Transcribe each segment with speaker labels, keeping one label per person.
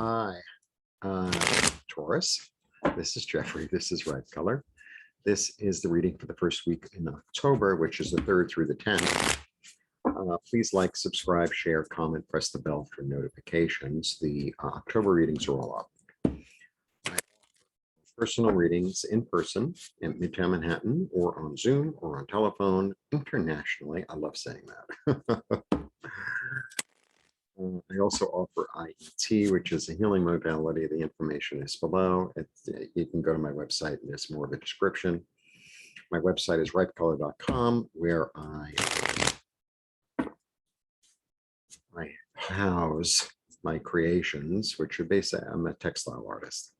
Speaker 1: Hi, Taurus. This is Jeffrey. This is Red Color. This is the reading for the first week in October, which is the 3rd through the 10th. Please like, subscribe, share, comment, press the bell for notifications. The October readings are all up. Personal readings in person in Midtown Manhattan, or on Zoom, or on telephone, internationally. I love saying that. I also offer IET, which is a healing modality. The information is below. You can go to my website and there's more of a description. My website is rightcolor.com, where I house my creations, which are basically, I'm a textile artist.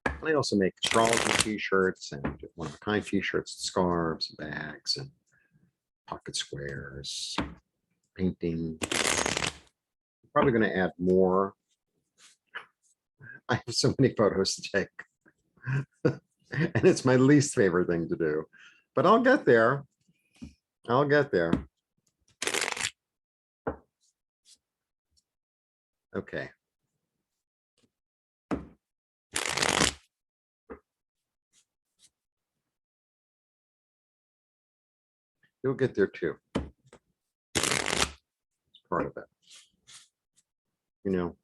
Speaker 1: I also make astrology t-shirts and one-of-a-kind t-shirts, scarves, bags, and pocket squares, painting. I'm probably going to add more. I have so many photos to take. And it's my least favorite thing to do. But I'll get there. I'll get there. Okay. You'll get there too. It's part of it. You know,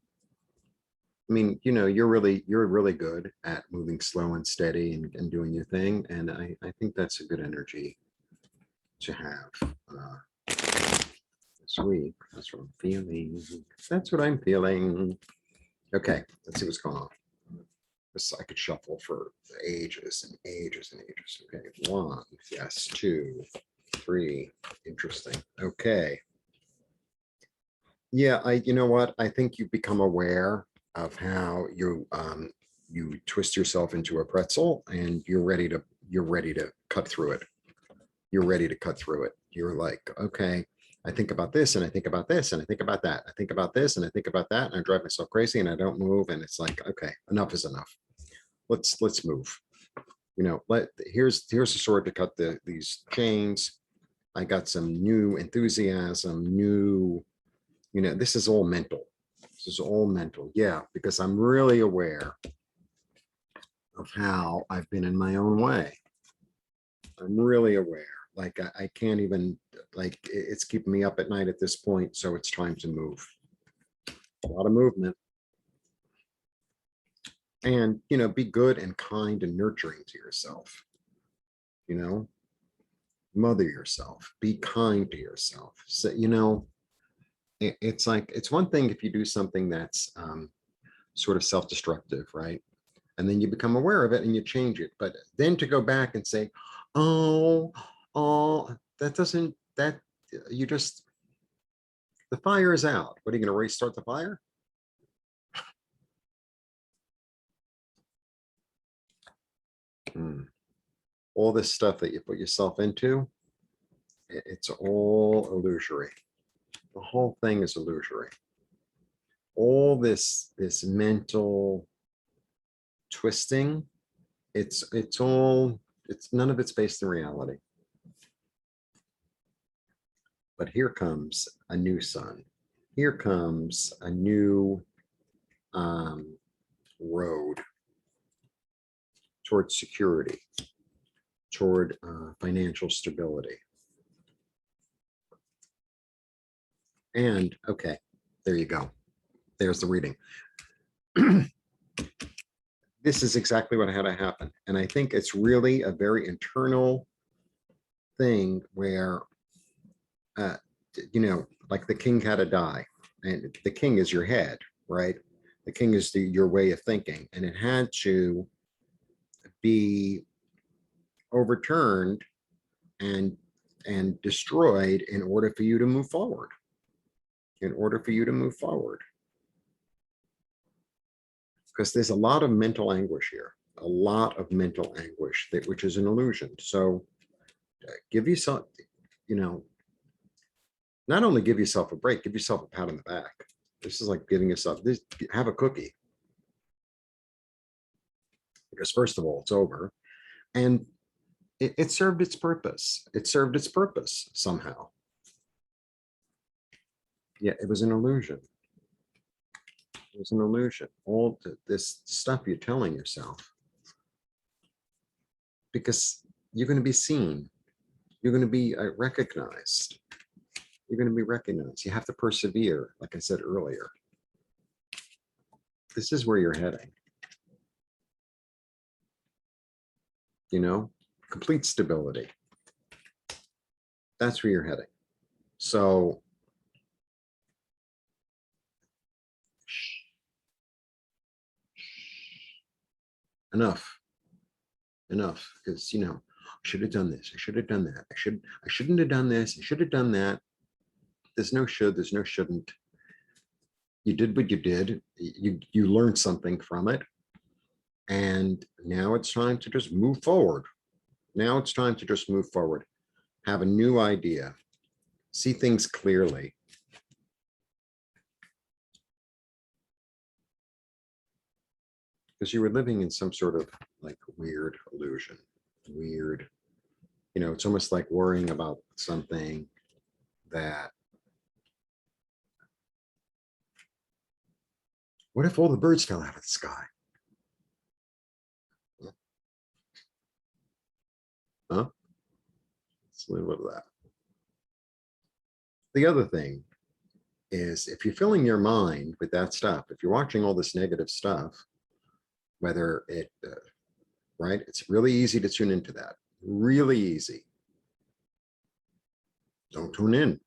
Speaker 1: I mean, you know, you're really good at moving slow and steady and doing your thing. And I think that's a good energy to have this week. That's what I'm feeling. That's what I'm feeling. Okay, let's see what's going on. I could shuffle for ages and ages and ages. Okay, 1, yes, 2, 3. Interesting. Okay. Yeah, you know what? I think you become aware of how you twist yourself into a pretzel, and you're ready to cut through it. You're ready to cut through it. You're like, okay, I think about this and I think about this and I think about that. I think about this and I think about that, and I drive myself crazy and I don't move, and it's like, okay, enough is enough. Let's move. You know, here's the sword to cut these chains. I got some new enthusiasm, new, you know, this is all mental. This is all mental. Yeah, because I'm really aware of how I've been in my own way. I'm really aware. Like I can't even, like, it's keeping me up at night at this point. So it's time to move. A lot of movement. And, you know, be good and kind and nurturing to yourself. You know, mother yourself, be kind to yourself. So, you know, it's like, it's one thing if you do something that's sort of self-destructive, right? And then you become aware of it and you change it. But then to go back and say, oh, that doesn't, that you just, the fire is out. What are you going to restart the fire? All this stuff that you put yourself into, it's all illusory. The whole thing is illusory. All this mental twisting, it's none of it's based in reality. But here comes a new sun. Here comes a new road toward security, toward financial stability. And okay, there you go. There's the reading. This is exactly what had to happen. And I think it's really a very internal thing where, you know, like the king had to die. And the king is your head, right? The king is your way of thinking. And it had to be overturned and destroyed in order for you to move forward. In order for you to move forward. Because there's a lot of mental anguish here, a lot of mental anguish, which is an illusion. So give yourself, you know, not only give yourself a break, give yourself a pat on the back. This is like giving yourself this, have a cookie. Because first of all, it's over. And it served its purpose. It served its purpose somehow. Yeah, it was an illusion. It's an illusion. All this stuff you're telling yourself, because you're going to be seen. You're going to be recognized. You're going to be recognized. You have to persevere, like I said earlier. This is where you're heading. You know, complete stability. That's where you're heading. So enough, because I should have done this. I should have done that. I shouldn't have done this. I should have done that. There's no should, there's no shouldn't. You did what you did. You learned something from it. And now it's time to just move forward. Now it's time to just move forward. Have a new idea. See things clearly. Because you were living in some sort of like weird illusion. Weird. It's almost like worrying about something that, what if all the birds fell out of the sky? Huh? Let's live with that. The other thing is, if you're filling your mind with that stuff, if you're watching all this negative stuff, whether it, right, it's really easy to tune into that. Really easy. Don't tune in.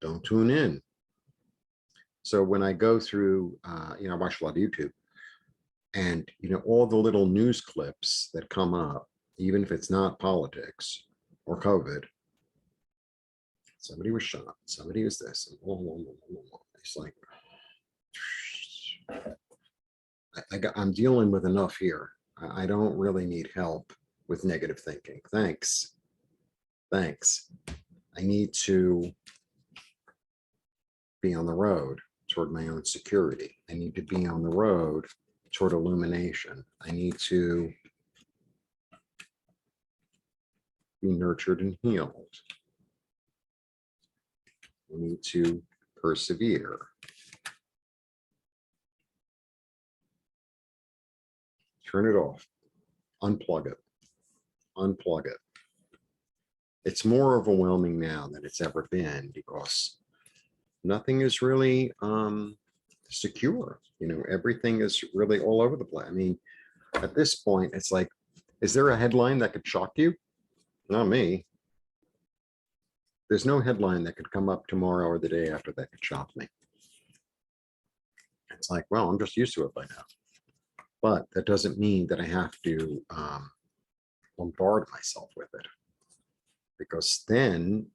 Speaker 1: Don't tune in. So when I go through, I watch a lot of YouTube, and, all the little news clips that come up, even if it's not politics or COVID, somebody was shot, somebody was this, and it's like, I'm dealing with enough here. I don't really need help with negative thinking. Thanks. I need to be on the road toward my own security. I need to be on the road toward illumination. I need to be nurtured and healed. I need to persevere. Turn it off. Unplug it. Unplug it. It's more overwhelming now than it's ever been, because nothing is really secure. Everything is really all over the place. I mean, at this point, it's like, is there a headline that could shock you? Not me. There's no headline that could come up tomorrow or the day after that could shock me. It's like, well, I'm just used to it by now. But that doesn't mean that I have to bombard myself with it. Because then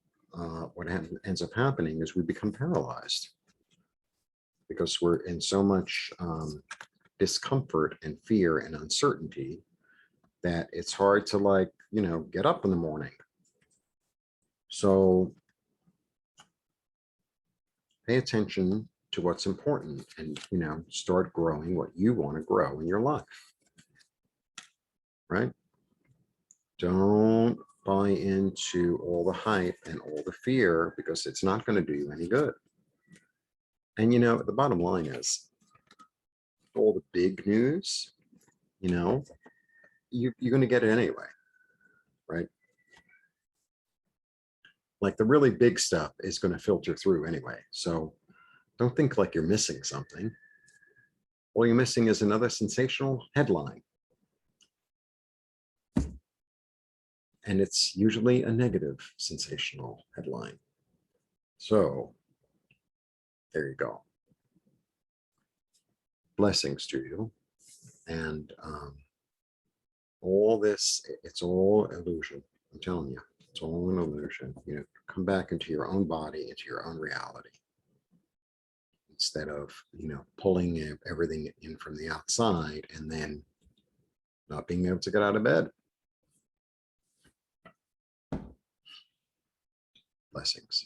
Speaker 1: what ends up happening is we become paralyzed. Because we're in so much discomfort and fear and uncertainty that it's hard to get up in the morning. So pay attention to what's important, and, start growing what you want to grow in your life, right? Don't buy into all the hype and all the fear, because it's not going to do you any good. And, the bottom line is, all the big news, you're going to get it anyway, right? Like the really big stuff is going to filter through anyway. So don't think like you're missing something. All you're missing is another sensational headline. And it's usually a negative sensational headline. So there you go. Blessings to you. And all this, it's all illusion. I'm telling you, it's all an illusion. Come back into your own body, into your own reality, instead of, pulling everything in from the outside and then not being able to get out of bed. Blessings.